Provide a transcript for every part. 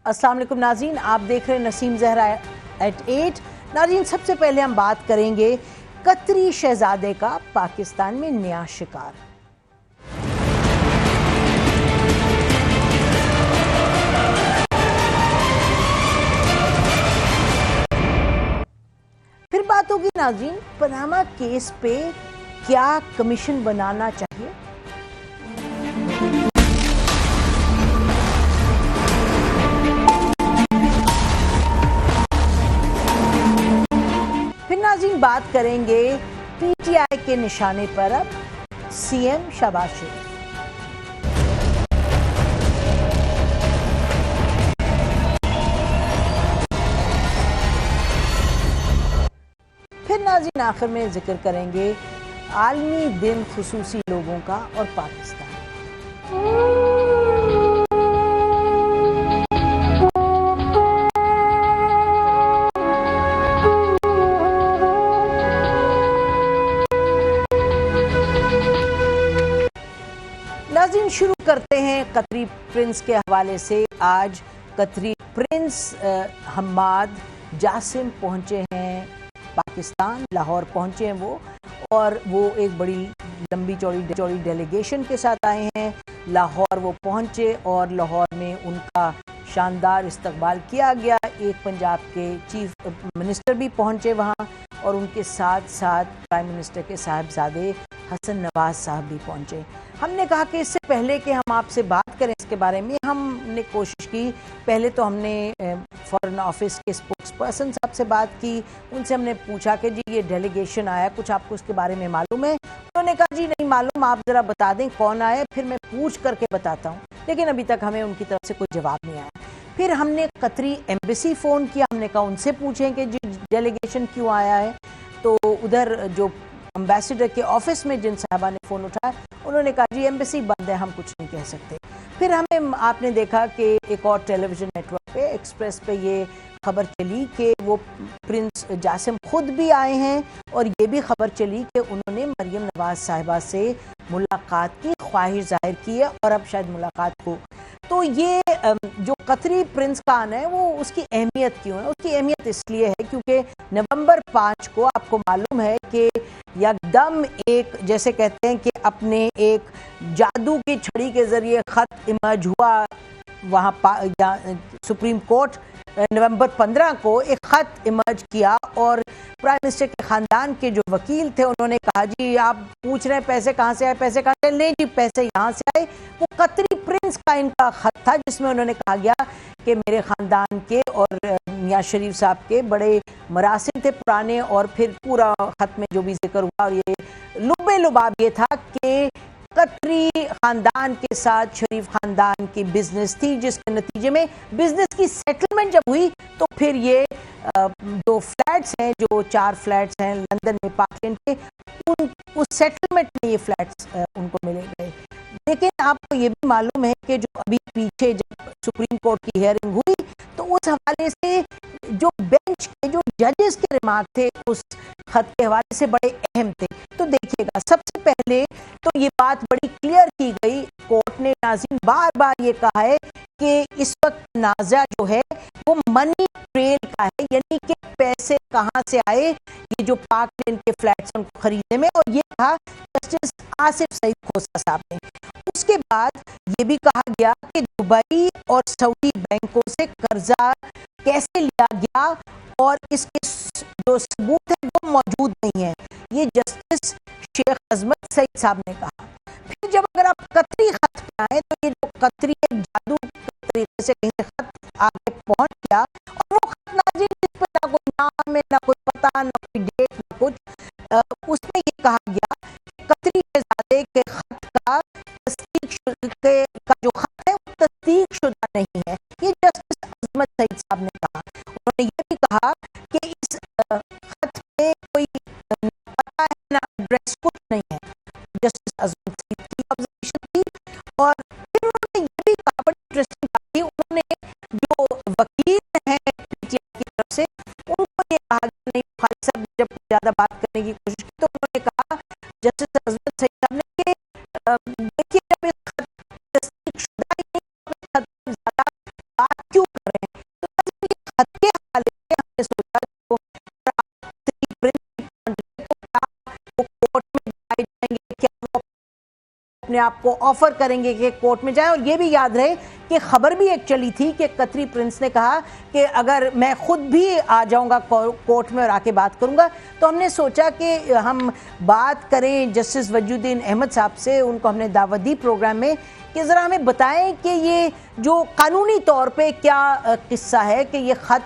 अस्सलाम वालेकुम नाज़रीन, आप देख रहे हैं नसीम ज़हरा एट 8। नाज़रीन, सबसे पहले हम बात करेंगे कतरी शहजादे का पाकिस्तान में नया शिकार। फिर बात होगी नाज़रीन, पनामा केस पे क्या कमीशन बनाना चाहिए। फिर नाज़रीन बात करेंगे पीटीआई के निशाने पर अब सीएम शहबाज शरीफ। फिर नाज़रीन आखिर में जिक्र करेंगे आलमी दिन खुसूसी लोगों का और पाकिस्तान। नाज़रीन शुरू करते हैं कतरी प्रिंस के हवाले से। आज कतरी प्रिंस हम्माद जासिम पहुंचे हैं पाकिस्तान, लाहौर पहुंचे हैं वो, और वो एक बड़ी लंबी चौड़ी डेलीगेशन के साथ आए हैं। लाहौर वो पहुंचे और लाहौर में उनका शानदार इस्तकबाल किया गया। एक पंजाब के चीफ मिनिस्टर भी पहुंचे वहाँ, और उनके साथ साथ प्राइम मिनिस्टर के साहबजादे हसन नवाज साहब भी पहुंचे। हमने कहा कि इससे पहले कि हम आपसे बात करें इसके बारे में, हमने कोशिश की। पहले तो हमने फॉरेन ऑफिस के स्पोक्स पर्सन साहब से बात की। उनसे हमने पूछा कि जी ये डेलीगेशन आया, कुछ आपको इसके बारे में मालूम है? उन्होंने कहा जी नहीं मालूम, आप ज़रा बता दें कौन आया, फिर मैं पूछ करके बताता हूँ। लेकिन अभी तक हमें उनकी तरफ से कोई जवाब नहीं आया। फिर हमने कतरी एम्बेसी फ़ोन किया, हमने कहा उनसे पूछें कि जी डेलीगेशन क्यों आया है। तो उधर जो एम्बेसडर के ऑफिस में जिन साहबा ने फ़ोन उठाया, उन्होंने कहा जी एम्बेसी बंद है, हम कुछ नहीं कह सकते। फिर हमें आपने देखा कि एक और टेलीविज़न नेटवर्क पे एक्सप्रेस पे ये खबर चली कि वो प्रिंस जासिम खुद भी आए हैं, और ये भी खबर चली कि उन्होंने मरियम नवाज साहिबा से मुलाकात की ख्वाहिश जाहिर की है, और अब शायद मुलाकात हो। तो ये जो कतरी प्रिंस का आना है वो उसकी अहमियत क्यों है? उसकी अहमियत इसलिए है क्योंकि नवंबर 5 को आपको मालूम है कि एकदम एक, जैसे कहते हैं कि अपने एक जादू की छड़ी के ज़रिए ख़त इमर्ज हुआ वहाँ सुप्रीम कोर्ट नवंबर 15 को एक ख़त इमर्ज किया, और प्राइम मिनिस्टर के ख़ानदान के जो वकील थे उन्होंने कहा जी आप पूछ रहे हैं पैसे कहाँ से आए, पैसे कहाँ से? नहीं जी पैसे यहाँ से आए। वो कतरी प्रिंस का इनका ख़त था जिसमें उन्होंने कहा गया कि मेरे ख़ानदान के और मियां शरीफ साहब के बड़े मरासिम थे पुराने, और फिर पूरा ख़त में जो भी जिक्र हुआ, और ये लुबे लुबाब ये था कि कतरी ख़ानदान के साथ शरीफ ख़ानदान की बिजनेस थी, जिसके नतीजे में बिजनेस की सेटलमेंट जब हुई तो फिर ये जो फ्लैट्स हैं, जो 4 फ्लैट्स हैं लंदन में पार्कलैंड के, उस सेटलमेंट में ये फ्लैट्स उनको मिले गए। लेकिन आपको ये भी मालूम है कि जो अभी पीछे जब सुप्रीम कोर्ट की हियरिंग हुई तो उस हवाले से जो बेंच के जो जजेस के रिमार्क थे उस खत के हवाले से बड़े अहम थे। तो देखिएगा, सबसे पहले तो ये बात बड़ी क्लियर की गई, कोर्ट ने नाज़रीन बार बार ये कहा है कि इस वक्त तनाज़ा जो है वो मनी ट्रेल का है, यानी कि पैसे कहाँ से आए ये जो पार्कलैंड के फ्लैट्स उनको खरीदने में, और ये कहा जस्टिस आसिफ सईद खोसा साहब ने। उसके बाद ये भी कहा गया कि दुबई और सऊदी बैंकों से कर्जा कैसे लिया गया और इसके जो सबूत है वो मौजूद नहीं है, ये जस्टिस शेख अजमत सईद साहब ने कहा। फिर जब अगर आप कतरी खत पे आए तो ये जो कतरी एक जादू के तरीके से कहीं से खत आगे पहुंच गया, और वो खत नाज़रीन जिस पर ना कोई नाम है, ना कोई पता, ना कोई डेट, ना कुछ, उसमें ये कहा गया कि कतरी शहजादे के खत का जो खत है वो तस्दीक शुदा नहीं है, ये जस्टिस अजमत सईद साहब ने कहा। उन्होंने ये भी कहा कि इस खत पे कोई ना पता है ना एड्रेस, कुछ नहीं है। जस्टिस अजमत सईद की ऑब्जर्वेशन थी। और फिर उन्होंने ये भी कहा, बड़ी इंटरेस्टिंग बात थी, उन्होंने जो वकील हैं पीटीआई की तरफ से उनको ये कहा नहीं, खालिद साहब ने जब ज़्यादा बात करने की कोशिश की तो उन्होंने कहा जस्टिस अजमत सईद साहब ने कि देखिए जब इस खत तस्दीक शुदा ही नहीं, खत ज़्यादा बात क्यों कर रहे अपने आप को ऑफर करेंगे कि कोर्ट में जाएं। और ये भी याद रहे कि खबर भी एक चली थी कि कतरी प्रिंस ने कहा कि अगर मैं खुद भी आ जाऊंगा कोर्ट में और आके बात करूंगा। तो हमने सोचा कि हम बात करें जस्टिस वजूद्दीन अहमद साहब से, उनको हमने दावत दी प्रोग्राम में कि ज़रा हमें बताएं कि ये जो कानूनी तौर पे क्या किस्सा है, कि ये ख़त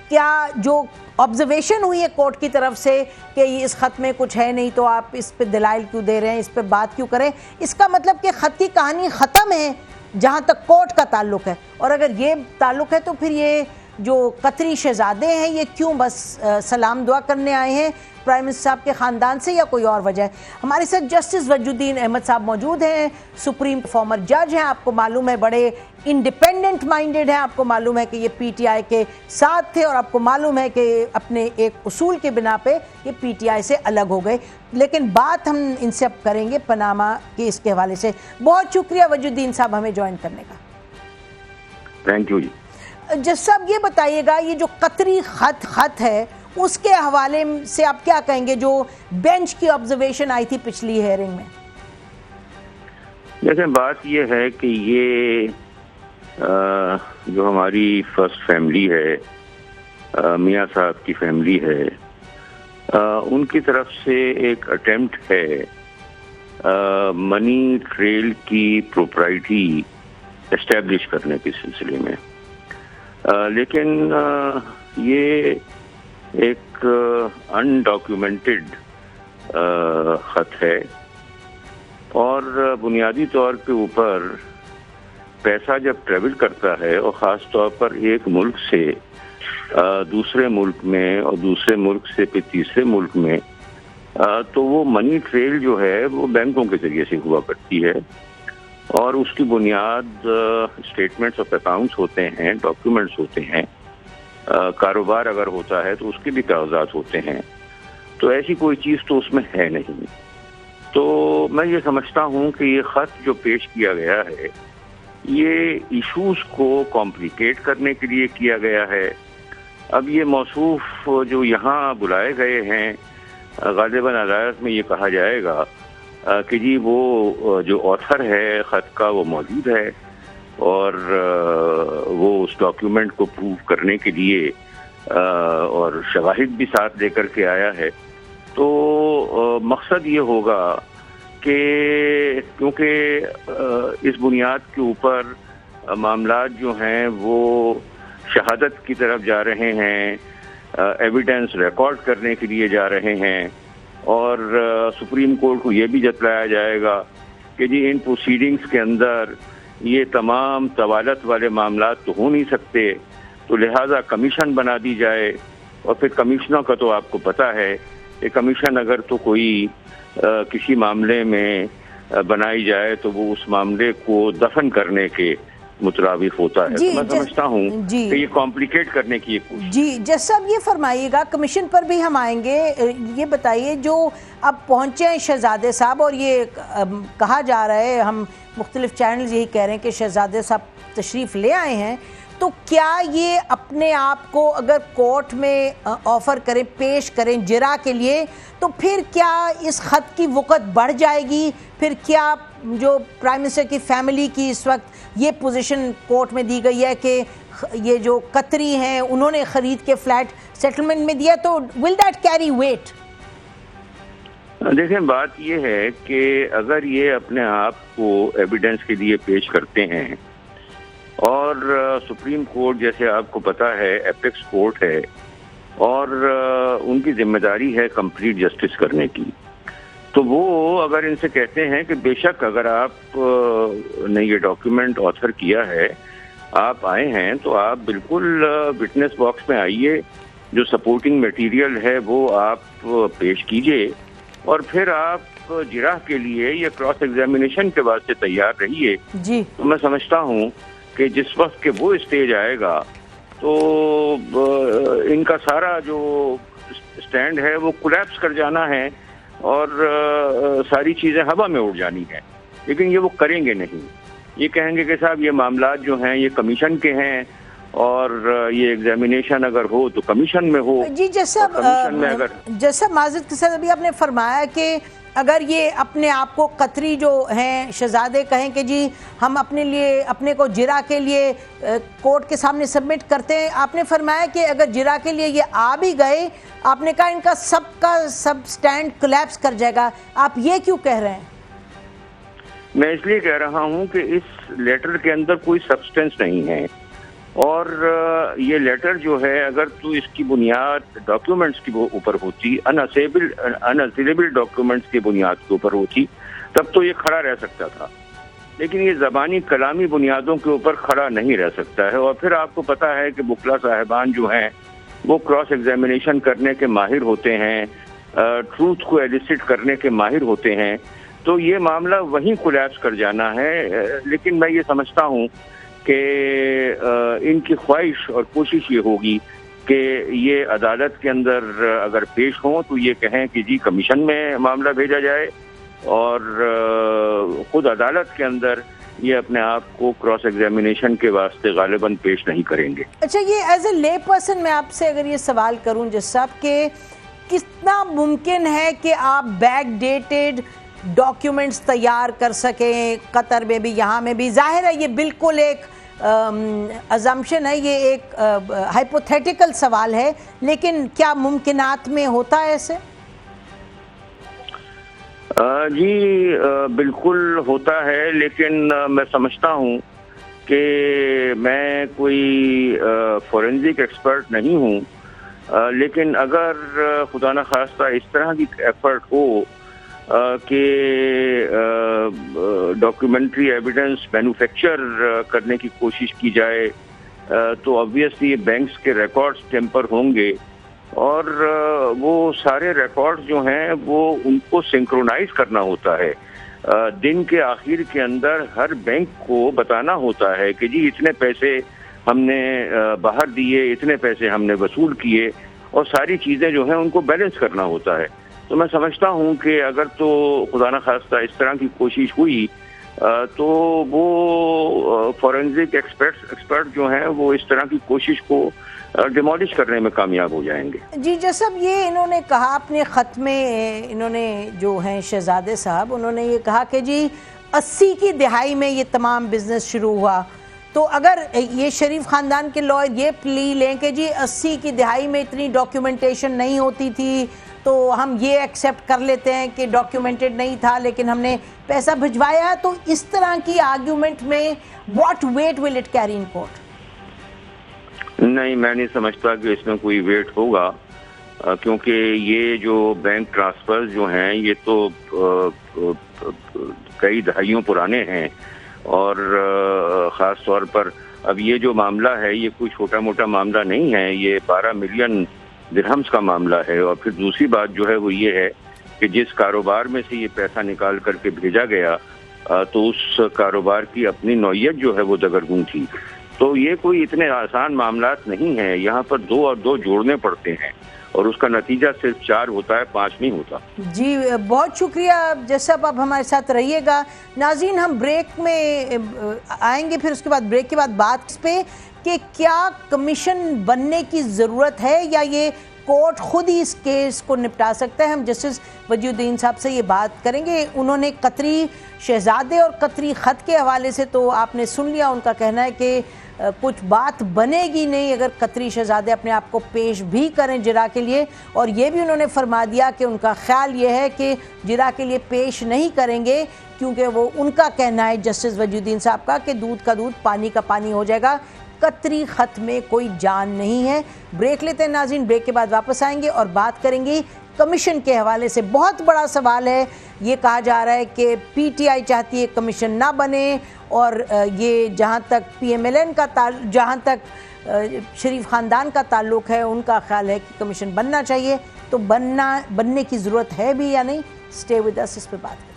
क्या जो ऑब्जर्वेशन हुई है कोर्ट की तरफ से कि इस ख़त में कुछ है नहीं तो आप इस पे दलाइल क्यों दे रहे हैं, इस पे बात क्यों करें, इसका मतलब कि ख़त की कहानी ख़त्म है जहाँ तक कोर्ट का ताल्लुक है। और अगर ये ताल्लुक है तो फिर ये जो कतरी शहजादे हैं ये क्यों बस सलाम दुआ करने आए हैं प्राइम मिनिस्टर साहब के ख़ानदान से, या कोई और वजह है? हमारे साथ जस्टिस वजूद्दीन अहमद साहब मौजूद हैं, सुप्रीम फॉर्मर जज हैं, आपको मालूम है बड़े इंडिपेंडेंट माइंडेड हैं, आपको मालूम है कि ये पीटीआई के साथ थे और आपको मालूम है कि अपने एक उसूल के बिना पे ये पीटीआई से अलग हो गए। लेकिन बात हम इनसे अब करेंगे पनामा केस के हवाले से। बहुत शुक्रिया वजूद्दीन साहब हमें ज्वाइन करने का। थैंक यू जी। जज साहब ये बताइएगा, ये जो कतरी खत है उसके हवाले से आप क्या कहेंगे, जो बेंच की ऑब्जर्वेशन आई थी पिछली हेयरिंग में? जैसे बात ये है कि ये जो हमारी फर्स्ट फैमिली है, मियाँ साहब की फैमिली है, उनकी तरफ से एक अटेम्प्ट है मनी ट्रेल की प्रोप्राइटी एस्टैब्लिश करने के सिलसिले में। लेकिन ये एक अनडॉक्यूमेंटेड खत है और बुनियादी तौर के ऊपर पैसा जब ट्रेवल करता है और ख़ास तौर पर एक मुल्क से दूसरे मुल्क में और दूसरे मुल्क से फिर तीसरे मुल्क में, तो वो मनी ट्रेल जो है वो बैंकों के ज़रिए से हुआ करती है और उसकी बुनियाद स्टेटमेंट्स ऑफ अकाउंट्स होते हैं, डॉक्यूमेंट्स होते हैं। कारोबार अगर होता है तो उसके भी कागजात होते हैं। तो ऐसी कोई चीज़ तो उसमें है नहीं। तो मैं ये समझता हूँ कि ये ख़त जो पेश किया गया है ये इश्यूज़ को कॉम्प्लिकेट करने के लिए किया गया है। अब ये मौसूफ जो यहाँ बुलाए गए हैं, गालिबन अदालत में ये कहा जाएगा कि जी वो जो ऑथर है ख़त का वो मौजूद है और वो उस डॉक्यूमेंट को प्रूव करने के लिए और शवाहिद भी साथ लेकर के आया है। तो मकसद ये होगा कि क्योंकि इस बुनियाद के ऊपर मामलात जो हैं वो शहादत की तरफ जा रहे हैं, एविडेंस रिकॉर्ड करने के लिए जा रहे हैं और सुप्रीम कोर्ट को ये भी जतलाया जाएगा कि जी इन प्रोसीडिंग्स के अंदर ये तमाम तवालत वाले मामलात तो हो नहीं सकते, तो लिहाजा कमीशन बना दी जाए। और फिर कमिश्नर का तो आपको पता है कि कमीशन अगर तो कोई किसी मामले में बनाई जाए तो वो उस मामले को दफन करने के मुताबिक होता है। तो मैं समझता हूँ कि ये कॉम्प्लिकेट करने की कोशिश। जी जज साहब ये फरमाइएगा, कमीशन पर भी हम आएंगे। ये बताइए जो अब पहुंचे हैं शहजादे साहब और ये कहा जा रहा है, हम मुख्तलिफ चैनल्स यही कह रहे हैं कि शहजादे साहब तशरीफ़ ले आए हैं, तो क्या ये अपने आप को अगर कोर्ट में ऑफ़र करें, पेश करें जिरा के लिए, तो फिर क्या इस ख़त की वक़्त बढ़ जाएगी? फिर क्या जो प्राइम मिनिस्टर की फैमिली की इस वक्त ये पोजीशन कोर्ट में दी गई है कि ये जो कतरी हैं उन्होंने ख़रीद के फ्लैट सेटलमेंट में दिया, तो विल दैट कैरी वेट? देखें, बात ये है कि अगर ये अपने आप को एविडेंस के लिए पेश करते हैं और सुप्रीम कोर्ट जैसे आपको पता है एपेक्स कोर्ट है और उनकी जिम्मेदारी है कंप्लीट जस्टिस करने की, तो वो अगर इनसे कहते हैं कि बेशक अगर आप ने ये डॉक्यूमेंट ऑथर किया है, आप आए हैं, तो आप बिल्कुल विटनेस बॉक्स में आइए, जो सपोर्टिंग मटेरियल है वो आप पेश कीजिए और फिर आप जिराह के लिए या क्रॉस एग्जामिनेशन के वास्ते तैयार रहिए। जी तो मैं समझता हूँ कि जिस वक्त के वो स्टेज आएगा तो इनका सारा जो स्टैंड है वो कोलैप्स कर जाना है और सारी चीज़ें हवा में उड़ जानी है। लेकिन ये वो करेंगे नहीं। ये कहेंगे कि साहब ये मामलात जो हैं ये कमीशन के हैं और ये एग्जामिनेशन अगर हो तो कमीशन में हो। जी जैसा माजिद के साथ अभी आपने फरमाया कि अगर ये अपने आप को कतरी जो हैं शहजादे कहें कि जी हम अपने लिए अपने को जिरा के लिए कोर्ट के सामने सबमिट करते हैं, आपने फरमाया कि अगर जिरा के लिए ये आ भी गए, आपने कहा इनका सब स्टैंड कोलैप्स कर जाएगा, आप ये क्यों कह रहे हैं? मैं इसलिए कह रहा हूं कि इस लेटर के अंदर कोई सब्सटेंस नहीं है, और ये लेटर जो है अगर तो इसकी बुनियाद डॉक्यूमेंट्स के ऊपर होती, अनअसेलेबल डॉक्यूमेंट्स की बुनियाद के ऊपर होती, तब तो ये खड़ा रह सकता था। लेकिन ये ज़बानी कलामी बुनियादों के ऊपर खड़ा नहीं रह सकता है। और फिर आपको पता है कि बुकला साहिबान जो हैं वो क्रॉस एग्जामिनेशन करने के माहिर होते हैं, ट्रूथ को एलिसिट करने के माहिर होते हैं, तो ये मामला वहीं कोलैप्स कर जाना है। लेकिन मैं ये समझता हूँ कि इनकी ख्वाहिश और कोशिश ये होगी कि ये अदालत के अंदर अगर पेश हों तो ये कहें कि जी कमीशन में मामला भेजा जाए, और खुद अदालत के अंदर ये अपने आप को क्रॉस एग्जामिनेशन के वास्ते गालिबन पेश नहीं करेंगे। अच्छा, ये एज ए ले पर्सन मैं आपसे अगर ये सवाल करूं जज साहब के कितना मुमकिन है कि आप बैक डेटेड डॉक्यूमेंट्स तैयार कर सकें कतर में भी, यहाँ में भी? जाहिर है ये बिल्कुल एक अजम्पशन है, ये एक हाइपोथेटिकल सवाल है, लेकिन क्या मुमकिनात में होता है ऐसे? जी बिल्कुल होता है, लेकिन मैं समझता हूँ कि मैं कोई फोरेंसिक एक्सपर्ट नहीं हूँ, लेकिन अगर खुदा न खास्ता इस तरह की एफर्ट हो कि डॉक्यूमेंट्री एविडेंस मैन्युफैक्चर करने की कोशिश की जाए, तो ऑब्वियसली बैंक्स के रिकॉर्ड्स टेम्पर होंगे, और वो सारे रिकॉर्ड्स जो हैं वो उनको सिंक्रोनाइज करना होता है। दिन के आखिर के अंदर हर बैंक को बताना होता है कि जी इतने पैसे हमने बाहर दिए, इतने पैसे हमने वसूल किए, और सारी चीज़ें जो हैं उनको बैलेंस करना होता है। तो मैं समझता हूँ कि अगर तो खुदा न खास्ता इस तरह की कोशिश हुई तो वो फॉरेंसिक एक्सपर्ट जो हैं वो इस तरह की कोशिश को डिमोलिश करने में कामयाब हो जाएंगे। जी जैसा ये इन्होंने कहा अपने ख़त में, इन्होंने जो हैं शहजादे साहब, उन्होंने ये कहा कि जी 80 की दिहाई में ये तमाम बिजनेस शुरू हुआ, तो अगर ये शरीफ ख़ानदान के लॉयर ये प्ली लें कि जी 80 की दिहाई में इतनी डॉक्यूमेंटेशन नहीं होती थी, तो हम ये एक्सेप्ट कर लेते हैं कि डॉक्यूमेंटेड नहीं था लेकिन हमने पैसा भिजवाया, तो इस तरह की आर्ग्यूमेंट में what weight will it carry in court? नहीं, मैं नहीं समझता कि इसमें कोई वेट होगा, क्योंकि ये जो बैंक ट्रांसफर्स जो हैं ये तो कई दहाइयों पुराने हैं, और ख़ास तौर पर अब ये जो मामला है ये कोई छोटा मोटा मामला नहीं है, ये 12 मिलियन दिरहम्स का मामला है। और फिर दूसरी बात जो है वो ये है कि जिस कारोबार में से ये पैसा निकाल करके भेजा गया तो उस कारोबार की अपनी नौइयत जो है वो दगरगूं थी। तो ये कोई इतने आसान मामलात नहीं है, यहाँ पर 2 और 2 जोड़ने पड़ते हैं, और उसका नतीजा सिर्फ 4 होता है, 5 नहीं होता। जी बहुत शुक्रिया जैसा आप हमारे साथ रहिएगा। नाज़रीन, हम ब्रेक में आएंगे, फिर उसके बाद ब्रेक के बाद बात इस पे कि क्या कमीशन बनने की ज़रूरत है या ये कोर्ट खुद ही इस केस को निपटा सकता है। हम जस्टिस वजीउद्दीन साहब से ये बात करेंगे। उन्होंने कतरी शहजादे और कतरी ख़त के हवाले से तो आपने सुन लिया, उनका कहना है कि कुछ बात बनेगी नहीं अगर कतरी शहजादे अपने आप को पेश भी करें जिरा के लिए, और ये भी उन्होंने फरमा दिया कि उनका ख्याल ये है कि जिरा के लिए पेश नहीं करेंगे, क्योंकि वो उनका कहना है जस्टिस वजीउद्दीन साहब का कि दूध का दूध पानी का पानी हो जाएगा, कतरी ख़त में कोई जान नहीं है। ब्रेक लेते हैं नाज़रीन, ब्रेक के बाद वापस आएंगे और बात करेंगे कमीशन के हवाले से। बहुत बड़ा सवाल है, ये कहा जा रहा है कि पीटीआई चाहती है कमीशन ना बने, और ये जहाँ तक पीएमएलएन का जहाँ तक शरीफ ख़ानदान का ताल्लुक़ है उनका ख्याल है कि कमीशन बनना चाहिए। तो बनने की ज़रूरत है भी या नहीं? स्टे विद अस, इस पर बात करें।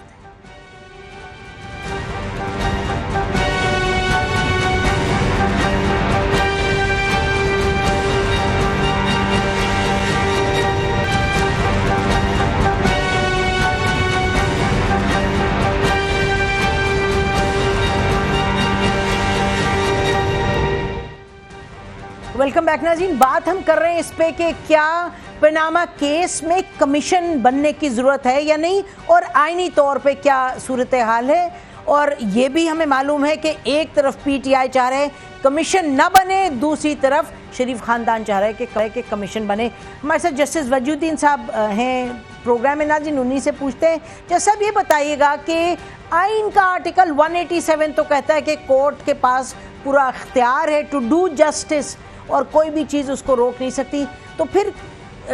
वेलकम बैक नाज़रीन। बात हम कर रहे हैं इस पे कि क्या पनामा केस में कमीशन बनने की जरूरत है या नहीं, और आईनी तौर पे क्या सूरत हाल है? और ये भी हमें मालूम है कि एक तरफ पीटीआई चाह रहे हैं कमीशन ना बने, दूसरी तरफ शरीफ खानदान चाह रहे हैं कि कमीशन बने। हमारे साथ जस्टिस वजूद्दीन साहब हैं प्रोग्राम में, नाज़रीन उन्हीं से पूछते हैं। जस्ट साहब ये बताइएगा कि आइन का आर्टिकल 187 तो कहता है कि कोर्ट के पास पूरा अख्तियार है टू डू जस्टिस और कोई भी चीज़ उसको रोक नहीं सकती, तो फिर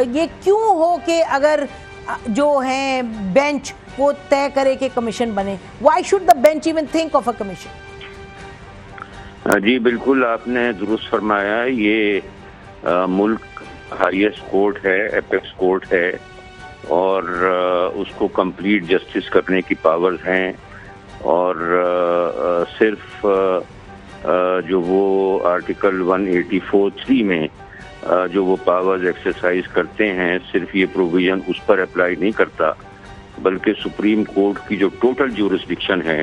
ये क्यों हो कि अगर जो है बेंच वो तय करे कि कमीशन बने? Why should the bench even think of a commission? जी बिल्कुल, आपने दुरुस्त फरमाया। ये मुल्क हाईएस्ट कोर्ट है, एपेक्स कोर्ट है, और उसको कंप्लीट जस्टिस करने की पावर्स हैं। और सिर्फ जो वो आर्टिकल 184(3) में जो वो पावर्स एक्सरसाइज करते हैं, सिर्फ ये प्रोविजन उस पर अप्लाई नहीं करता, बल्कि सुप्रीम कोर्ट की जो टोटल ज्यूरिसडिक्शन है,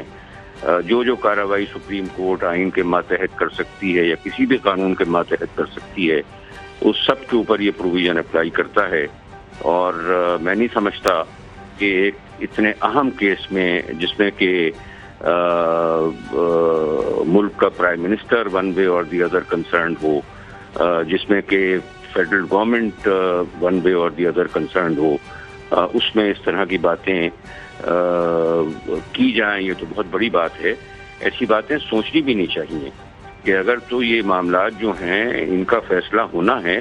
जो कार्रवाई सुप्रीम कोर्ट आइन के मातहत कर सकती है या किसी भी कानून के मातहत कर सकती है, उस सब के ऊपर ये प्रोविजन अप्लाई करता है। और मैं नहीं समझता कि एक इतने अहम केस में, जिसमें कि मुल्क का प्राइम मिनिस्टर वन वे और दी अदर कंसर्न हो, जिसमें कि फेडरल गवर्नमेंट वन वे और दी अदर कंसर्न हो, उसमें इस तरह की बातें की जाएं, ये तो बहुत बड़ी बात है। ऐसी बातें सोचनी भी नहीं चाहिए कि अगर तो ये मामला जो हैं इनका फैसला होना है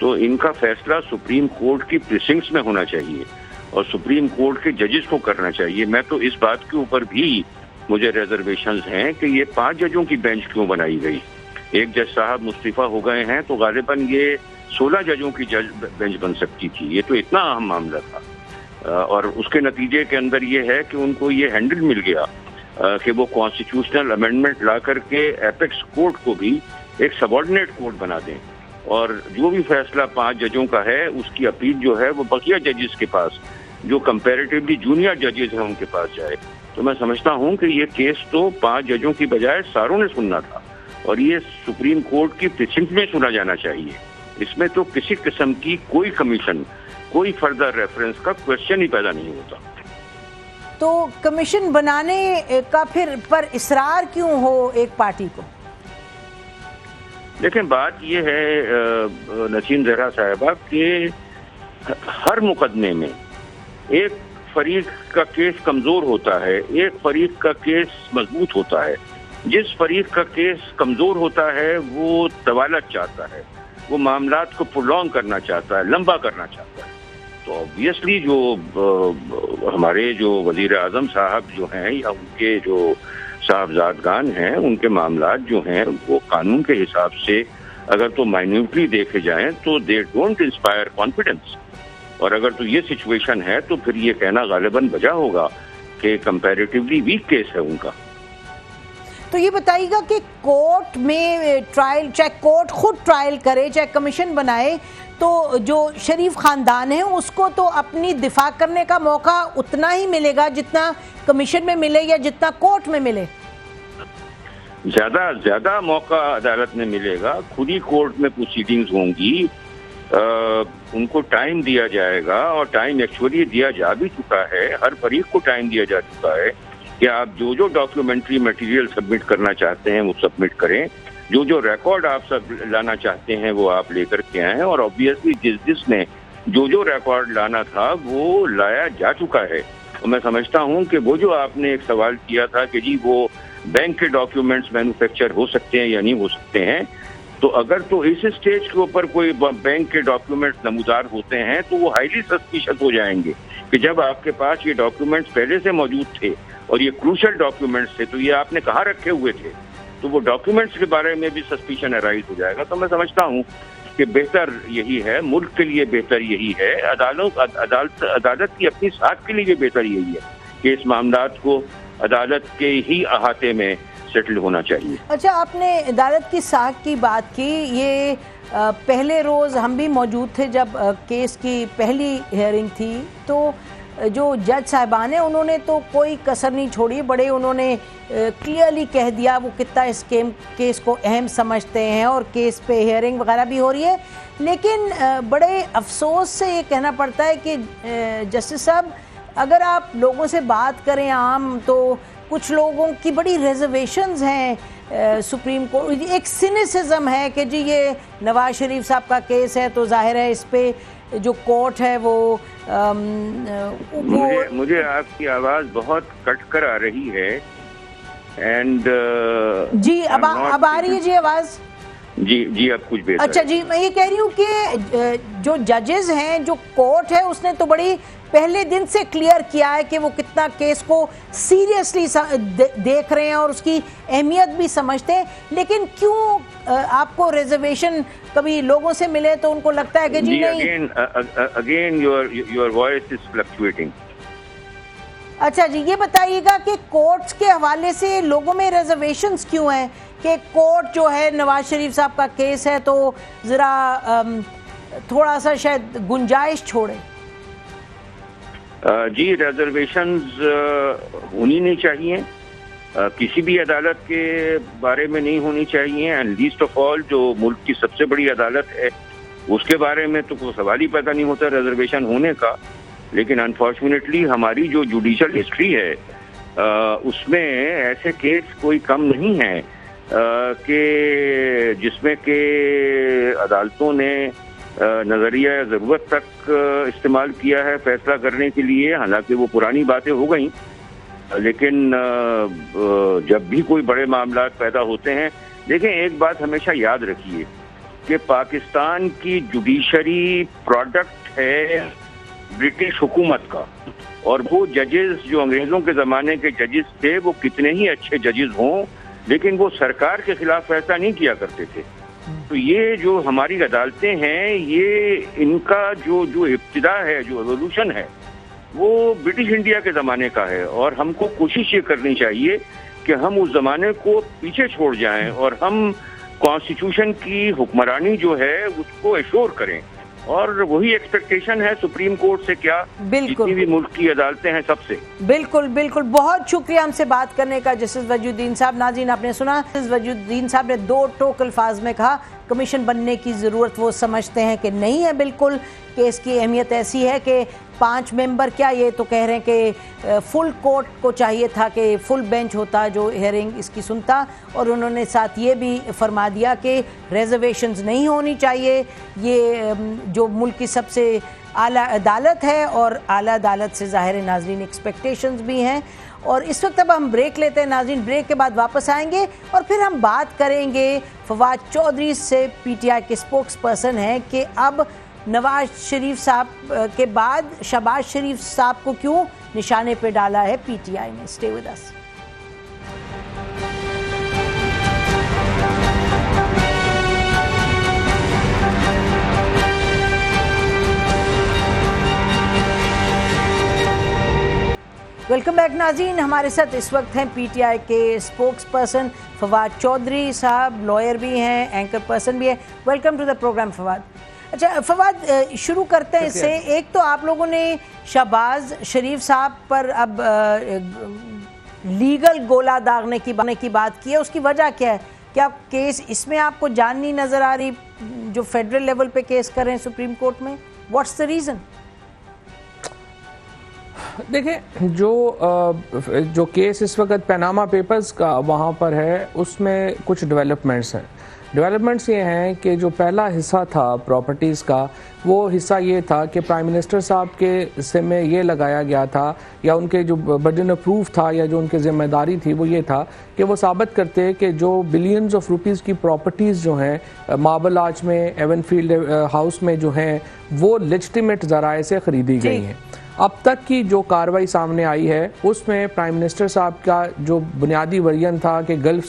तो इनका फैसला सुप्रीम कोर्ट की प्रिसिंक्ट्स में होना चाहिए और सुप्रीम कोर्ट के जजेस को करना चाहिए। मैं तो इस बात के ऊपर भी मुझे रिजर्वेशंस हैं कि ये 5 जजों की बेंच क्यों बनाई गई। एक जज साहब मुस्तीफा हो गए हैं तो गालिबन ये 16 जजों की बेंच बन सकती थी। ये तो इतना अहम मामला था, और उसके नतीजे के अंदर ये है कि उनको ये हैंडल मिल गया कि वो कॉन्स्टिट्यूशनल अमेंडमेंट ला करके एपेक्स कोर्ट को भी एक सबऑर्डिनेट कोर्ट बना दें, और जो भी फैसला 5 जजों का है उसकी अपील जो है वो बकिया जजेस के पास, जो कंपैरेटिवली जूनियर जजेस हैं, उनके पास जाए। तो मैं समझता हूं कि ये केस तो 5 जजों की बजाय सारों ने सुनना था, और ये सुप्रीम कोर्ट की प्रिसिंक्ट में सुना जाना चाहिए। इसमें तो किसी किस्म की कोई कमीशन, कोई फर्दर रेफरेंस का क्वेश्चन ही पैदा नहीं होता। तो कमीशन बनाने का फिर पर इसरार क्यों हो एक पार्टी को? देखें, बात यह है नसीम जहरा साहिबा कि हर मुकदमे में एक फरीक का केस कमजोर होता है, एक फरीक का केस मजबूत होता है। जिस फरीक का केस कमजोर होता है वो तवालत चाहता है, वो मामलात को प्रोलॉन्ग करना चाहता है, लंबा करना चाहता है। तो ऑब्वियसली जो हमारे जो वजीर आजम साहब जो हैं या उनके जो साहबजादगान हैं, उनके मामलात जो हैं वो कानून के हिसाब से अगर तो माइन्यूटली देखे जाएं तो दे डोंट इंस्पायर कॉन्फिडेंस। और अगर तो ये सिचुएशन है तो फिर ये कहना गालिबन वजह होगा कि कंपैरेटिवली वीक केस है उनका। तो ये बताइएगा कि कोर्ट में ट्रायल, चाहे कोर्ट खुद ट्रायल करे चाहे कमीशन बनाए, तो जो शरीफ खानदान है उसको तो अपनी दिफा करने का मौका उतना ही मिलेगा जितना कमीशन में मिले या जितना कोर्ट में मिले? ज्यादा मौका अदालत में मिलेगा। खुद ही कोर्ट में प्रोसीडिंग्स होंगी, उनको टाइम दिया जाएगा, और टाइम एक्चुअली दिया जा भी चुका है। हर फरीक को टाइम दिया जा चुका है कि आप जो डॉक्यूमेंट्री मटेरियल सबमिट करना चाहते हैं वो सबमिट करें, जो रिकॉर्ड आप सब लाना चाहते हैं वो आप लेकर के आएं। और ऑब्वियसली जिसने जो रिकॉर्ड लाना था वो लाया जा चुका है। तो मैं समझता हूं कि वो जो आपने एक सवाल किया था कि जी वो बैंक के डॉक्यूमेंट्स मैन्युफैक्चर हो सकते हैं या नहीं हो सकते हैं, तो अगर तो इस स्टेज के ऊपर कोई बैंक के डॉक्यूमेंट्स नमूदार होते हैं तो वो हाईली सस्पिशियस हो जाएंगे कि जब आपके पास ये डॉक्यूमेंट्स पहले से मौजूद थे और ये क्रूशल डॉक्यूमेंट्स थे तो ये आपने कहाँ रखे हुए थे, तो वो डॉक्यूमेंट्स के बारे में भी सस्पिशन अराइज हो जाएगा। तो मैं समझता हूँ कि बेहतर यही है, मुल्क के लिए बेहतर यही है, अदालत की अपनी साख के लिए भी बेहतर यही है कि इस मामलात को अदालत के ही अहाते में सेटल होना चाहिए। अच्छा, आपने अदालत की साख की बात की। ये पहले रोज़ हम भी मौजूद थे जब केस की पहली हियरिंग थी, तो जो जज साहिबान हैं उन्होंने तो कोई कसर नहीं छोड़ी, बड़े उन्होंने क्लियरली कह दिया वो कितना इस केस को अहम समझते हैं और केस पे हियरिंग वगैरह भी हो रही है। लेकिन बड़े अफसोस से ये कहना पड़ता है कि जस्टिस साहब, अगर आप लोगों से बात करें आम, तो कुछ लोगों की बड़ी रिजर्वेशंस हैं सुप्रीम कोर्ट, एक सिनिसिज्म है कि जी ये नवाज शरीफ साहब का केस है तो जाहिर है इस पे जो कोर्ट है वो मुझे आपकी आवाज बहुत कट कर आ रही है एंड जी अब आ रही है जी आवाज? जी अब कुछ बेहतर। अच्छा जी, मैं ये कह रही हूँ कि जो जजेस हैं, जो कोर्ट है, उसने तो बड़ी पहले दिन से क्लियर किया है कि वो कितना केस को सीरियसली देख रहे हैं और उसकी अहमियत भी समझते हैं। लेकिन क्यों आपको रिजर्वेशन कभी लोगों से मिले तो उनको लगता है कि जी नहीं। Again your voice is fluctuating. अच्छा जी, ये बताइएगा कि कोर्ट्स के हवाले से लोगों में रिजर्वेशंस क्यों हैं कि कोर्ट जो है नवाज शरीफ साहब का केस है तो जरा थोड़ा सा शायद गुंजाइश छोड़े? जी, रिजर्वेशंस होनी नहीं चाहिए, किसी भी अदालत के बारे में नहीं होनी चाहिए, एंड लीस्ट ऑफ ऑल जो मुल्क की सबसे बड़ी अदालत है उसके बारे में तो कोई सवाल ही पैदा नहीं होता रिजर्वेशन होने का। लेकिन अनफॉर्चुनेटली हमारी जो जुडिशल हिस्ट्री है उसमें ऐसे केस कोई कम नहीं है कि जिसमें के अदालतों ने नजरिया ज़रूरत तक इस्तेमाल किया है फैसला करने के लिए। हालांकि वो पुरानी बातें हो गई, लेकिन जब भी कोई बड़े मामला पैदा होते हैं, देखें एक बात हमेशा याद रखिए कि पाकिस्तान की जुडिशरी प्रोडक्ट है ब्रिटिश हुकूमत का, और वो जजेस जो अंग्रेजों के ज़माने के जजेस थे वो कितने ही अच्छे जजेस हों, लेकिन वो सरकार के खिलाफ फैसला नहीं किया करते थे। तो ये जो हमारी अदालतें हैं, ये इनका जो इब्तिदा है, जो एवोल्यूशन है, वो ब्रिटिश इंडिया के ज़माने का है। और हमको कोशिश ये करनी चाहिए कि हम उस ज़माने को पीछे छोड़ जाएं और हम कॉन्स्टिट्यूशन की हुक्मरानी जो है उसको एश्योर करें। और वही एक्सपेक्टेशन है सुप्रीम कोर्ट से, क्या जितनी भी मुल्क की अदालतें हैं सबसे। बिल्कुल बिल्कुल, बहुत शुक्रिया हमसे बात करने का जस्टिस वजूद्दीन साहब। नाज़रीन, आपने सुना जस्टिस वजूद्दीन साहब ने दो टोक अल्फाज में कहा कमीशन बनने की ज़रूरत वो समझते हैं कि नहीं है। बिल्कुल, केस की अहमियत ऐसी है कि 5 मेंबर क्या, ये तो कह रहे हैं कि फुल कोर्ट को चाहिए था कि फुल बेंच होता जो हियरिंग इसकी सुनता। और उन्होंने साथ ये भी फरमा दिया कि रिजर्वेशंस नहीं होनी चाहिए। ये जो मुल्क की सबसे आला अदालत है और आला अदालत से ज़ाहिर नाज़रीन एक्सपेक्टेशंस भी हैं। और इस वक्त अब हम ब्रेक लेते हैं नाज़रीन, ब्रेक के बाद वापस आएंगे और फिर हम बात करेंगे फवाद चौधरी से, पीटीआई के स्पोक्स पर्सन हैं, कि अब नवाज शरीफ साहब के बाद शहबाज शरीफ साहब को क्यों निशाने पे डाला है पीटीआई ने। Stay with us. Welcome back नाज़रीन, हमारे साथ इस वक्त हैं पीटीआई के स्पोक्स पर्सन फवाद चौधरी साहब, लॉयर भी हैं, एंकर पर्सन भी है। Welcome to the programme Fawad. अच्छा फवाद, शुरू करते हैं इससे। एक तो आप लोगों ने शहबाज शरीफ साहब पर अब लीगल गोला दागने की बात की है, उसकी वजह क्या है? क्या केस इसमें आपको जान नहीं नज़र आ रही जो फेडरल लेवल पे केस कर रहे हैं सुप्रीम कोर्ट में? What's the reason? देखिए, जो केस इस वक्त पनामा पेपर्स का वहाँ पर है, उसमें कुछ डेवलपमेंट्स हैं। डेवलपमेंट्स ये हैं कि जो पहला हिस्सा था प्रॉपर्टीज़ का, वो हिस्सा ये था कि प्राइम मिनिस्टर साहब के हिस्से में ये लगाया गया था, या उनके जो बर्डन ऑफ प्रूफ था या जो उनकी जिम्मेदारी थी, वो ये था कि वो साबित करते कि जो बिलियंस ऑफ रुपीज़ की प्रॉपर्टीज़ जो हैं मार्बल आर्च में, एवनफील्ड हाउस में जो हैं, वो लेजिटिमेट ज़राए से ख़रीदी गई हैं। अब तक की जो कार्रवाई सामने आई है उसमें प्राइम मिनिस्टर साहब का जो बुनियादी वर्जन था कि गल्फ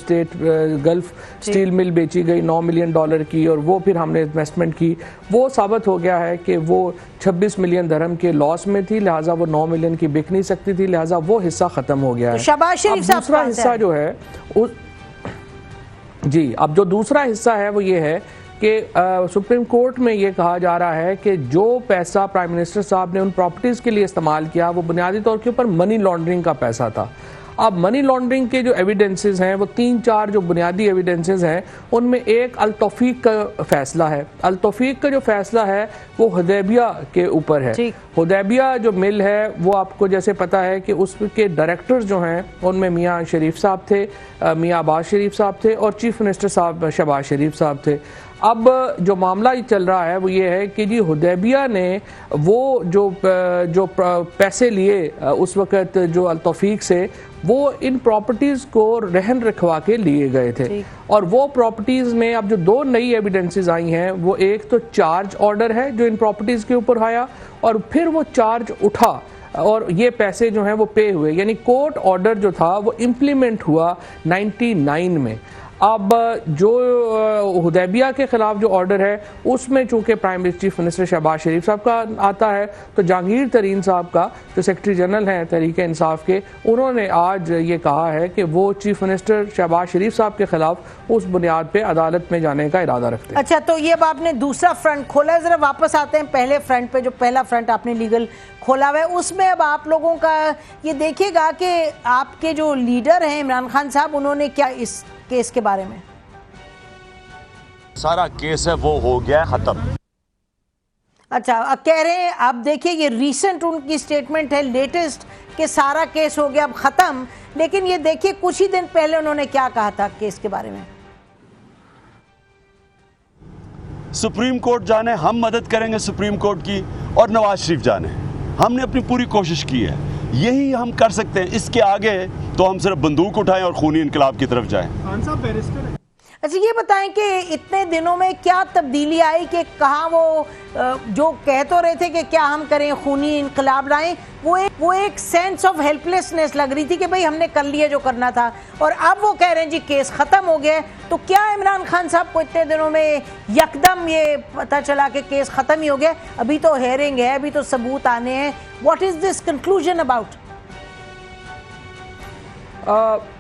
स्टील मिल बेची गई $9 मिलियन की, और वो फिर हमने इन्वेस्टमेंट की, वो साबित हो गया है कि वो 26 मिलियन दरहम के लॉस में थी, लिहाजा वो 9 मिलियन की बिक नहीं सकती थी, लिहाजा वो हिस्सा ख़त्म हो गया है। शहबाज शरीफ साहब दूसरा हिस्सा जो है अब जो दूसरा हिस्सा है वो ये है कि सुप्रीम कोर्ट में ये कहा जा रहा है कि जो पैसा प्राइम मिनिस्टर साहब ने उन प्रॉपर्टीज़ के लिए इस्तेमाल किया वो बुनियादी तौर के ऊपर मनी लॉन्ड्रिंग का पैसा था। अब मनी लॉन्ड्रिंग के जो एविडेंसेस हैं वो 3-4 जो बुनियादी एविडेंसेस हैं उनमें एक अल तौफीक का फैसला है। अल तौफीक का जो फैसला है वो हुदैबिया के ऊपर है। हुदैबिया जो मिल है वो आपको जैसे पता है कि उसके डायरेक्टर्स जो हैं उनमें मियाँ शरीफ साहब थे, मियाँ अब्बास शरीफ साहब थे और चीफ मिनिस्टर साहब शहबाज शरीफ साहब थे। अब जो मामला चल रहा है वो ये है कि जी हुदैबिया ने वो जो पैसे लिए उस वक़्त जो अल तौफीक से वो इन प्रॉपर्टीज़ को रहन रखवा के लिए गए थे और वो प्रॉपर्टीज़ में अब जो 2 नई एविडेंसेस आई हैं वो एक तो चार्ज ऑर्डर है जो इन प्रॉपर्टीज़ के ऊपर आया और फिर वो चार्ज उठा और ये पैसे जो हैं वो पे हुए, यानी कोर्ट ऑर्डर जो था वो इम्प्लीमेंट हुआ 99 में। अब जो हुदैबिया के खिलाफ जो ऑर्डर है उसमें चूंकि प्राइम चीफ मिनिस्टर शहबाज शरीफ साहब का आता है तो जहांगीर तरीन साहब का जो सेक्रेटरी जनरल हैं तहरीक इंसाफ के, उन्होंने आज ये कहा है कि वो चीफ मिनिस्टर शहबाज शरीफ साहब के खिलाफ उस बुनियाद पे अदालत में जाने का इरादा रखते हैं। अच्छा, तो ये अब आपने दूसरा फ्रंट खोला है, जरा वापस आते हैं पहले फ्रंट पे। जो पहला फ्रंट आपने लीगल खोला हुआ है उसमें अब आप लोगों का ये देखिएगा कि आपके जो लीडर हैं इमरान खान साहब, उन्होंने क्या इस केस के बारे में? सारा केस है वो हो गया खत्म। अच्छा, अब कह रहे हैं, अब देखिए ये रीसेंट उनकी स्टेटमेंट है, लेटेस्ट, कि सारा केस हो गया अब खत्म। लेकिन ये देखिए कुछ ही दिन पहले उन्होंने क्या कहा था केस के बारे में। सुप्रीम कोर्ट जाने, हम मदद करेंगे सुप्रीम कोर्ट की, और नवाज शरीफ जाने, हमने अपनी पूरी कोशिश की है, यही हम कर सकते हैं। इसके आगे तो हम सिर्फ बंदूक उठाएं और खूनी इनकलाब की तरफ जाएं। खान साहब बैरिस्टर हैं। अच्छा, ये बताएं कि इतने दिनों में क्या तब्दीली आई कि कहाँ वो जो कह तो रहे थे कि क्या हम करें, खूनी इनकलाब लाएं, वो एक सेंस ऑफ हेल्पलेसनेस लग रही थी कि भाई हमने कर लिया जो करना था, और अब वो कह रहे हैं जी केस खत्म हो गया। तो क्या इमरान खान साहब को इतने दिनों में यकदम ये पता चला कि केस खत्म ही हो गया? अभी तो हेयरिंग है, अभी तो सबूत आने हैं। What is this conclusion about?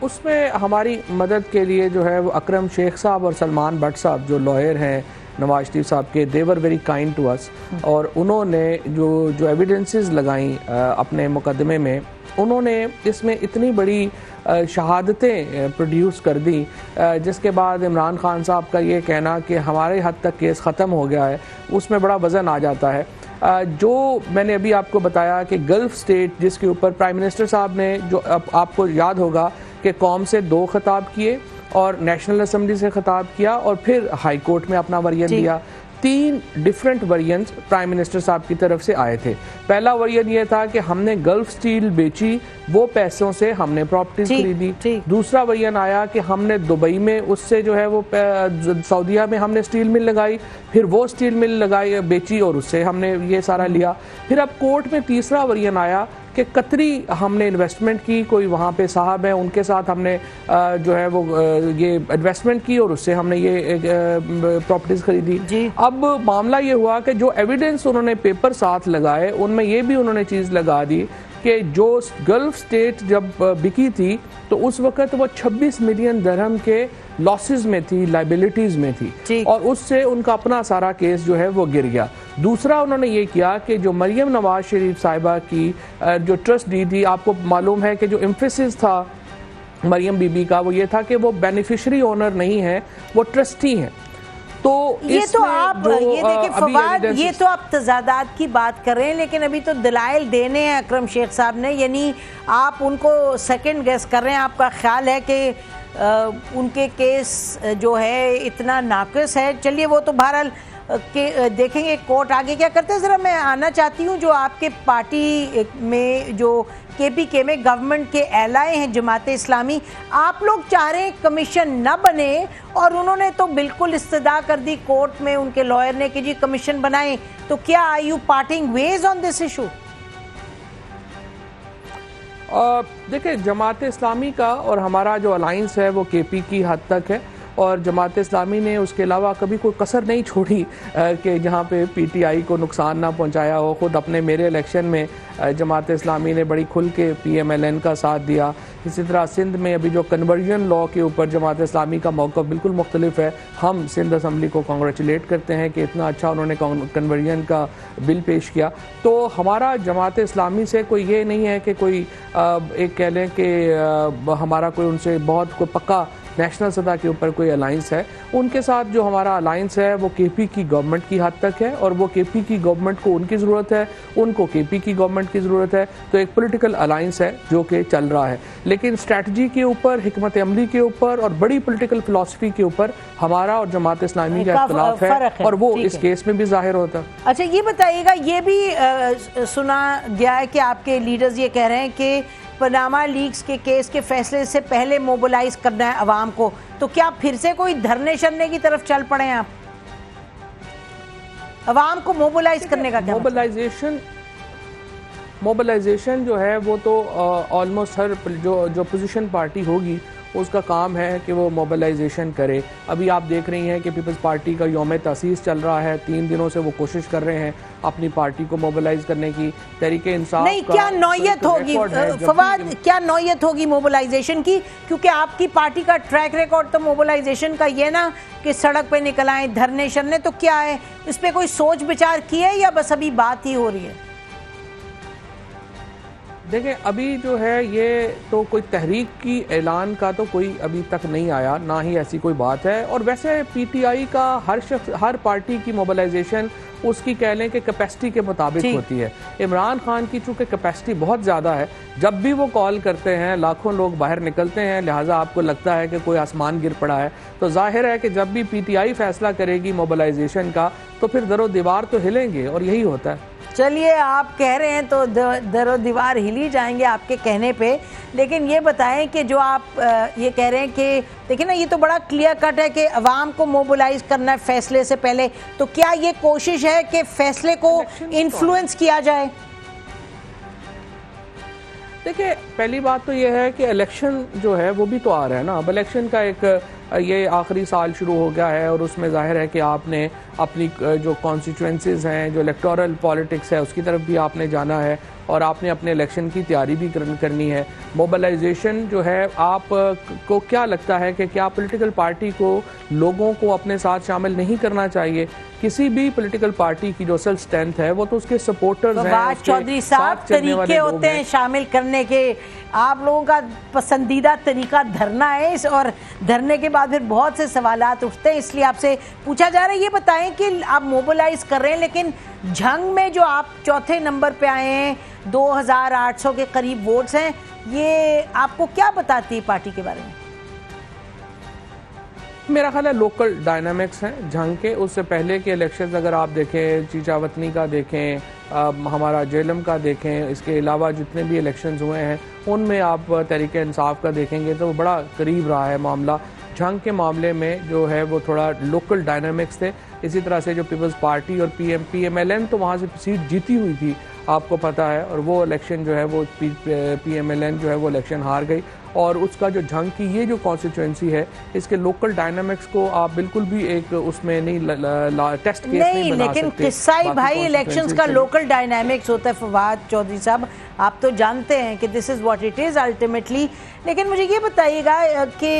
उसमें हमारी मदद के लिए जो है वो अकरम शेख साहब और सलमान भट्ट साहब जो लॉयर हैं नवाज शरीफ साहब के, they were very kind to us, और उन्होंने जो एविडेंसेस लगाई अपने मुकदमे में, उन्होंने इसमें इतनी बड़ी शहादतें प्रोड्यूस कर दी जिसके बाद इमरान खान साहब का ये कहना कि हमारे हद तक केस ख़त्म हो गया है उसमें बड़ा वज़न आ जाता है। जो मैंने अभी आपको बताया कि गल्फ स्टेट जिसके ऊपर प्राइम मिनिस्टर साहब ने, जो आपको याद होगा कि कौम से 2 खिताब किए और नेशनल असम्बली से खिताब किया और फिर हाई कोर्ट में अपना वर्जन दिया, 3 डिफरेंट वर्जन्स प्राइम मिनिस्टर साहब की तरफ से आए थे। पहला वर्जन ये था कि हमने गल्फ स्टील बेची, वो पैसों से हमने प्रॉपर्टीज खरीदी। दूसरा वर्जन आया कि हमने दुबई में उससे जो है वो सऊदीया में हमने स्टील मिल लगाई, फिर वो स्टील मिल लगाई बेची और उससे हमने ये सारा लिया। फिर अब कोर्ट में तीसरा वर्जन आया कि कतरी हमने इन्वेस्टमेंट की, कोई वहाँ पे साहब है उनके साथ हमने जो है वो ये इन्वेस्टमेंट की और उससे हमने ये प्रॉपर्टीज खरीदी। अब मामला ये हुआ कि जो एविडेंस उन्होंने पेपर साथ लगाए उनमें ये भी उन्होंने चीज़ लगा दी कि जो गल्फ स्टेट जब बिकी थी तो उस वक्त वो 26 मिलियन दरहम के लॉसेस में थी, लाइबिलिटीज में थी, और उससे उनका अपना सारा केस जो है वो गिर गया। दूसरा उन्होंने ये किया कि जो मरियम नवाज शरीफ साहिबा की जो ट्रस्ट डी थी, आपको मालूम है कि जो एम्फेसिस था मरियम बीबी का वो ये था कि वो बेनिफिशियरी ओनर नहीं है, वो ट्रस्टी हैं। तो ये तो आप ये देखिए फवाद, ये तो आप तजादात की बात कर रहे हैं, लेकिन अभी तो दलाइल देने हैं अकरम शेख साहब ने, यानी आप उनको सेकंड गेस कर रहे हैं। आपका ख्याल है कि उनके केस जो है इतना नाक़िस है। चलिए वो तो बहरहाल के देखेंगे कोर्ट आगे क्या करते हैं। ज़रा मैं आना चाहती हूँ जो आपके पार्टी में जो KPK में गवर्नमेंट के एलाए हैं जमात इस्लामी, आप लोग चाह रहे हैं कमीशन न बने, और उन्होंने तो बिल्कुल इस्तदा कर दी कोर्ट में उनके लॉयर ने कि जी कमीशन बनाएं। तो क्या are you parting ways on this issue? देखिए, जमात इस्लामी का और हमारा जो अलाइंस है वो KP की हद तक है, और जमात इस्लामी ने उसके अलावा कभी कोई कसर नहीं छोड़ी कि जहाँ पे PTI को नुकसान ना पहुँचाया हो। ख़ुद अपने मेरे इलेक्शन में जमात इस्लामी ने बड़ी खुल के PMLN का साथ दिया। इसी तरह सिंध में अभी जो कन्वर्जन लॉ के ऊपर जमात इस्लामी का मौक़िफ़ बिल्कुल मुख्तलिफ है। हम सिंध असम्बली को कांग्रेचुलेट करते हैं कि इतना अच्छा उन्होंने कन्वर्जन का बिल पेश किया। तो हमारा जमात इस्लामी से कोई ये नहीं है कि कोई एक कह लें कि हमारा कोई उनसे बहुत कोई पक्का नेशनल सतह के ऊपर कोई अलाइंस है। उनके साथ जो हमारा अलाइंस है वो KP की गवर्नमेंट की हद तक है और वो KP की गवर्नमेंट को उनकी ज़रूरत है, उनको KP की गवर्नमेंट की ज़रूरत है। तो एक पॉलिटिकल अलाइंस है जो कि चल रहा है, लेकिन स्ट्रैटेजी के ऊपर, हिकमत अमली के ऊपर और बड़ी पॉलिटिकल फिलॉसफी के ऊपर हमारा और जमात इस्लामी का इख्तिलाफ है और वो इस केस में भी जाहिर होता है। अच्छा, ये बताइएगा, ये भी सुना गया है कि आपके लीडर्स ये कह रहे हैं कि पनामा लीक्स के केस के फैसले से पहले मोबिलाइज करना है अवाम को, तो क्या फिर से कोई धरने शरने की तरफ चल पड़े हैं आप? अवाम को मोबिलाइज करने का क्या मोबिलाइजेशन जो है वो तो ऑलमोस्ट हर जो पोजीशन पार्टी होगी उसका काम है कि वो मोबिलाइजेशन करे। अभी आप देख रही हैं कि पीपल्स पार्टी का यौम तसीस चल रहा है, 3 दिनों से वो कोशिश कर रहे हैं अपनी पार्टी को मोबिलाइज करने की। तहरीक इंसाफ नहीं, क्या नौयत होगी फवाद, क्या नौयत होगी मोबिलाइजेशन की? क्योंकि आपकी पार्टी का ट्रैक रिकॉर्ड तो मोबिलाइजेशन का ये ना कि सड़क पे निकल आए, धरने शरने, तो क्या है इस पे कोई सोच विचार की है या बस अभी बात ही हो रही है? देखें, अभी जो है ये तो कोई तहरीक की ऐलान का तो कोई अभी तक नहीं आया, ना ही ऐसी कोई बात है। और वैसे PTI का हर पार्टी की मोबिलाइजेशन उसकी कह लें कि कैपेसिटी के मुताबिक होती है। इमरान खान की चूँकि कैपेसिटी बहुत ज़्यादा है, जब भी वो कॉल करते हैं लाखों लोग बाहर निकलते हैं, लिहाजा आपको लगता है कि कोई आसमान गिर पड़ा है। तो जाहिर है कि जब भी PTI फैसला करेगी मोबिलाइजेशन का तो फिर दरो दीवार तो हिलेंगे और यही होता है। चलिए, आप कह रहे हैं तो दरो दीवार हिल ही जाएंगे आपके कहने पे, लेकिन ये बताएं कि जो आप ये कह रहे हैं कि देखिए ना, ये तो बड़ा क्लियर कट है कि अवाम को मोबिलाइज करना है फैसले से पहले, तो क्या ये कोशिश है कि फैसले को इन्फ्लुएंस किया जाए? देखिए, पहली बात तो ये है कि इलेक्शन जो है वो भी तो आ रहा है ना। अब इलेक्शन का एक ये आखिरी साल शुरू हो गया है और उसमें जाहिर है कि आपने अपनी जो कॉन्स्टिट्यूंसीज हैं, जो इलेक्टोरल पॉलिटिक्स है, उसकी तरफ भी आपने जाना है और आपने अपने इलेक्शन की तैयारी भी करनी है। मोबिलाइजेशन जो है, आप को क्या लगता है कि क्या पॉलिटिकल पार्टी को लोगों को अपने साथ शामिल नहीं करना चाहिए? किसी भी पॉलिटिकल पार्टी की जो असल स्ट्रेंथ है वो तो उसके सपोर्टर्स हैं। चौधरी साहब, तरीके होते हैं शामिल करने के। आप लोगों का पसंदीदा तरीका धरना है, और धरने के बाद फिर बहुत से सवालात उठते हैं, इसलिए आपसे पूछा जा रहा है। ये बताएं कि आप मोबिलाइज कर रहे हैं, लेकिन जंग में जो आप चौथे नंबर पे आए हैं, 2800 के करीब वोट्स हैं, ये आपको क्या बताती है पार्टी के बारे में? मेरा ख्याल है लोकल डायनामिक्स हैं जंग के। उससे पहले के इलेक्शंस अगर आप देखें, चीचावतनी का देखें, हमारा जेलम का देखें, इसके अलावा जितने भी इलेक्शंस हुए हैं उनमें आप तहरीक इंसाफ का देखेंगे तो बड़ा करीब रहा है मामला। जंग के मामले में जो है वो थोड़ा लोकल डायनामिक्स थे। इसी तरह से जो पीपल्स पार्टी और PMLN तो वहाँ से सीट जीती हुई थी, आपको पता है, और वो इलेक्शन जो है वो PMLN जो है वो इलेक्शन हार गई। और उसका जो जंग की ये जो कॉन्स्टिट्यूंसी है, इसके लोकल डायनामिक्स को आप बिल्कुल भी एक उसमें नहीं टेस्ट केस नहीं बना सकते। लेकिन किस्सा ही भाई इलेक्शंस का लोकल डायनामिक्स होता है। फवाद चौधरी साहब, आप तो जानते हैं कि this is what it is ultimately. लेकिन मुझे ये बताइएगा कि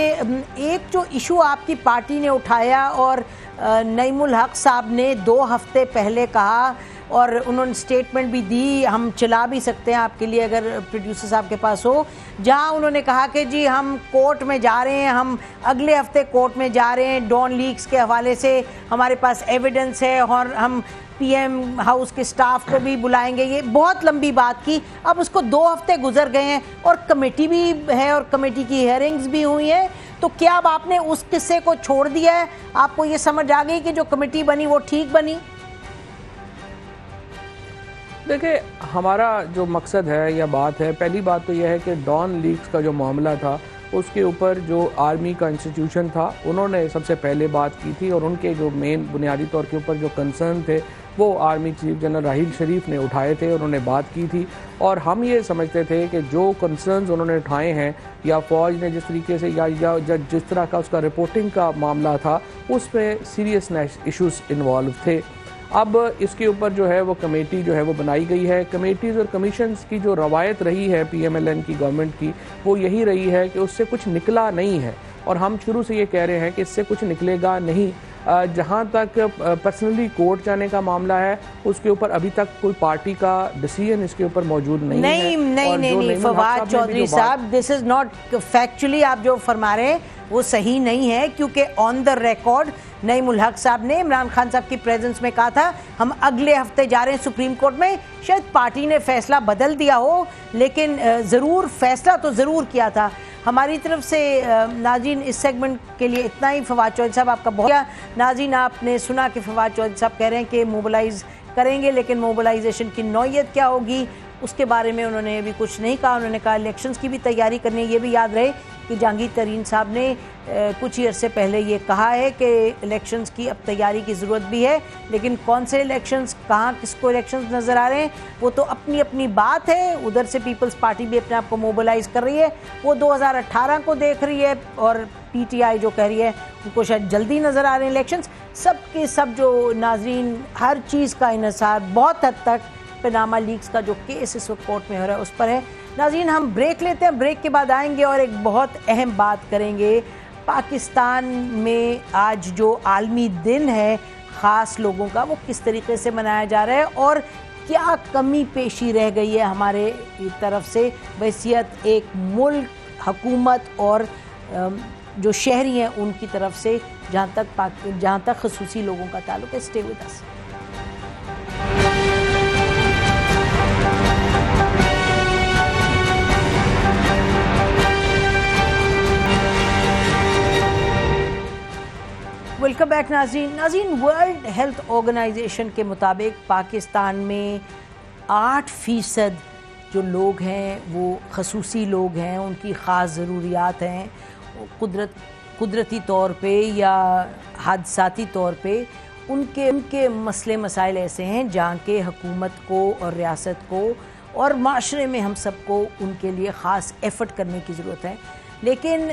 एक जो इशू आपकी पार्टी ने उठाया और नईमुल हक साहब ने 2 हफ्ते पहले कहा, और उन्होंने स्टेटमेंट भी दी, हम चला भी सकते हैं आपके लिए अगर प्रोड्यूसर साहब के पास हो, जहां उन्होंने कहा कि जी हम कोर्ट में जा रहे हैं, हम अगले हफ्ते कोर्ट में जा रहे हैं, डॉन लीक्स के हवाले से हमारे पास एविडेंस है और हम PM हाउस के स्टाफ को भी बुलाएंगे। ये बहुत लंबी बात की। अब उसको 2 हफ्ते गुजर गए हैं और कमेटी भी है और कमेटी की हियरिंग्स भी हुई हैं, तो क्या अब आपने उस किस्से को छोड़ दिया है? आपको ये समझ आ गई कि जो कमेटी बनी वो ठीक बनी? देखिए, हमारा जो मकसद है या बात है, पहली बात तो यह है कि डॉन लीक्स का जो मामला था उसके ऊपर जो आर्मी का इंस्टीट्यूशन था उन्होंने सबसे पहले बात की थी, और उनके जो मेन बुनियादी तौर के ऊपर जो कंसर्न थे वो आर्मी चीफ जनरल राहील शरीफ ने उठाए थे, उन्होंने बात की थी। और हम ये समझते थे कि जो कंसर्न्स उन्होंने उठाए हैं या फ़ौज ने जिस तरीके से या जिस तरह का उसका रिपोर्टिंग का मामला था, उसमें सीरियस इश्यूज इन्वॉल्व थे। अब इसके ऊपर जो है वो कमेटी जो है वो बनाई गई है। कमेटीज़ और कमीशंस की जो रवायत रही है PMLN की गवर्नमेंट की, वो यही रही है कि उससे कुछ निकला नहीं है, और हम शुरू से ये कह रहे हैं कि इससे कुछ निकलेगा नहीं। जहाँ तक पर्सनली कोर्ट जाने का मामला है, उसके ऊपर अभी तक कोई पार्टी का डिसीजन इसके ऊपर मौजूद नहीं है। नहीं फवाद चौधरी साहब, दिस इज नॉट फैक्चुअली, आप जो फरमा रहे हैं वो सही नहीं है, क्योंकि ऑन द रिकॉर्ड नईमुल हक साहब ने इमरान खान साहब की प्रेजेंस में कहा था हम अगले हफ्ते जा रहे हैं सुप्रीम कोर्ट में। शायद पार्टी ने फैसला बदल दिया हो, लेकिन ज़रूर फैसला तो ज़रूर किया था। हमारी तरफ से नाज़रीन इस सेगमेंट के लिए इतना ही। फवाद चौधरी साहब आपका बहुत नाज़रीन, आपने सुना कि फवाद चौधरी साहब कह रहे हैं कि मोबिलाइज करेंगे, लेकिन मोबिलाइजेशन की नौयत क्या होगी उसके बारे में उन्होंने अभी कुछ नहीं कहा। उन्होंने कहा इलेक्शंस की भी तैयारी करनी है। ये भी याद रहे कि जहांगीर तरीन साहब ने कुछ ही अरसे पहले ये कहा है कि इलेक्शंस की अब तैयारी की ज़रूरत भी है, लेकिन कौन से इलेक्शंस, कहाँ किसको इलेक्शंस नज़र आ रहे हैं वो तो अपनी अपनी बात है। उधर से पीपल्स पार्टी भी अपने आप को मोबिलाइज कर रही है, वो 2018 को देख रही है, और PTI जो कह रही है उनको शायद जल्दी नज़र आ रहे हैं इलेक्शंस। सब के सब जो नाजरीन, हर चीज़ का इन्हिसार बहुत हद तक पनामा लीक्स का जो केस इस वक्त कोर्ट में हो रहा है उस पर है। नाज़रीन, हम ब्रेक लेते हैं, ब्रेक के बाद आएंगे और एक बहुत अहम बात करेंगे। पाकिस्तान में आज जो आलमी दिन है ख़ास लोगों का, वो किस तरीके से मनाया जा रहा है और क्या कमी पेशी रह गई है हमारे तरफ से बहैसियत एक मुल्क, हुकूमत और जो शहरी हैं उनकी तरफ से, जहाँ तक ख़ुसूसी लोगों का ताल्लुक है। Stay with us. Welcome back नाज़रीन, वर्ल्ड हेल्थ ऑर्गेनाइजेशन के मुताबिक पाकिस्तान में 8% जो लोग हैं वो खसूसी लोग हैं, उनकी ख़ास ज़रूरियात हैं, कुदरती तौर पे या हादसाती तौर पे उनके मसले मसाइल ऐसे हैं जहाँ के हुकूमत को और रियासत को और माशरे में हम सबको उनके लिए ख़ास एफ़र्ट करने की ज़रूरत है। लेकिन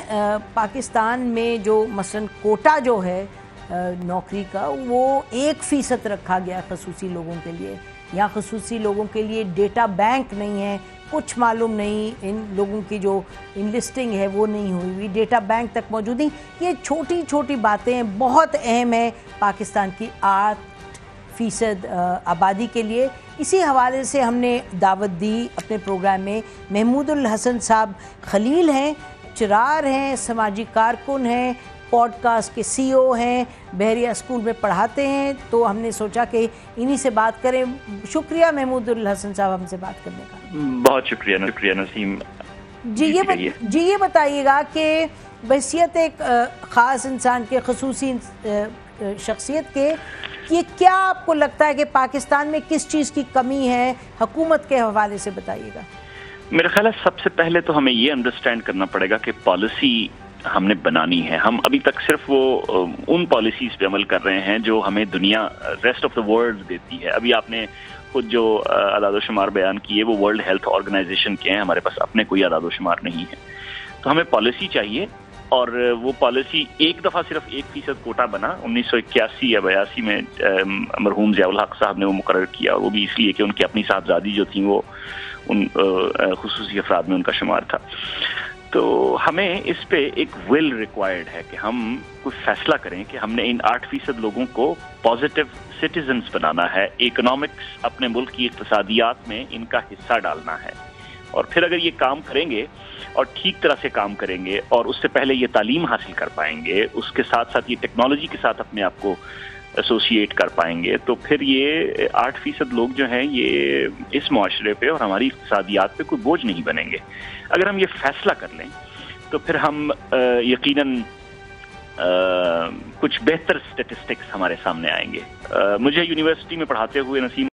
पाकिस्तान में जो मसलन कोटा जो है नौकरी का, वो 1% रखा गया खसूसी लोगों के लिए। यहाँ खसूसी लोगों के लिए डेटा बैंक नहीं है, कुछ मालूम नहीं, इन लोगों की जो इनलिस्टिंग है वो नहीं हुई हुई, डेटा बैंक तक मौजूद नहीं। ये छोटी छोटी बातें बहुत अहम है पाकिस्तान की 8% आबादी के लिए। इसी हवाले से हमने दावत दी अपने प्रोग्राम में। महमूदुल हसन साहब खलील हैं, चिरार हैं, समाजी कारकुन हैं, पॉडकास्ट के CEO हैं, बहरिया स्कूल में पढ़ाते हैं, तो हमने सोचा कि इन्हीं से बात करें। शुक्रिया महमूदुल हसन साहब हमसे बात करने का। बहुत शुक्रिया नसीम जी। ये बताइएगा कि बहैसियत एक ख़ास इंसान के, खसूसी शख्सियत के, ये क्या आपको लगता है कि पाकिस्तान में किस चीज़ की कमी है? हुकूमत के हवाले से बताइएगा। मेरा ख्याल है सबसे पहले तो हमें ये अंडरस्टैंड करना पड़ेगा कि पॉलिसी हमने बनानी है। हम अभी तक सिर्फ वो उन पॉलिसीज पे अमल कर रहे हैं जो हमें दुनिया, रेस्ट ऑफ द वर्ल्ड देती है। अभी आपने खुद जो अदाद-ओ-शुमार बयान किए वो वर्ल्ड हेल्थ ऑर्गेनाइजेशन के हैं, हमारे पास अपने कोई अदाद-ओ-शुमार नहीं है। तो हमें पॉलिसी चाहिए, और वो पॉलिसी एक दफ़ा सिर्फ 1% कोटा बना 1981 या 82 में मरहूम ज़ियाउल हक साहब ने वो मुकर्रर किया, और वो भी इसलिए कि उनकी अपनी साहबजादी जो थी वो उन खुसूसी अफराद में उनका शुमार था। तो हमें इस पे एक विल रिक्वायर्ड है कि हम कुछ फैसला करें कि हमने इन 8% लोगों को पॉजिटिव सिटीजन्स बनाना है, इकोनॉमिक्स, अपने मुल्क की इक़्तिसादियात में इनका हिस्सा डालना है। और फिर अगर ये काम करेंगे और ठीक तरह से काम करेंगे और उससे पहले ये तालीम हासिल कर पाएंगे, उसके साथ साथ ये टेक्नोलॉजी के साथ अपने आप को एसोसिएट कर पाएंगे, तो फिर ये 8% लोग जो हैं ये इस मुआशरे पे और हमारी इक़्तिसादियात पे कोई बोझ नहीं बनेंगे। अगर हम ये फैसला कर लें तो फिर हम यकीनन कुछ बेहतर स्टैटिस्टिक्स हमारे सामने आएंगे। मुझे यूनिवर्सिटी में पढ़ाते हुए नसीम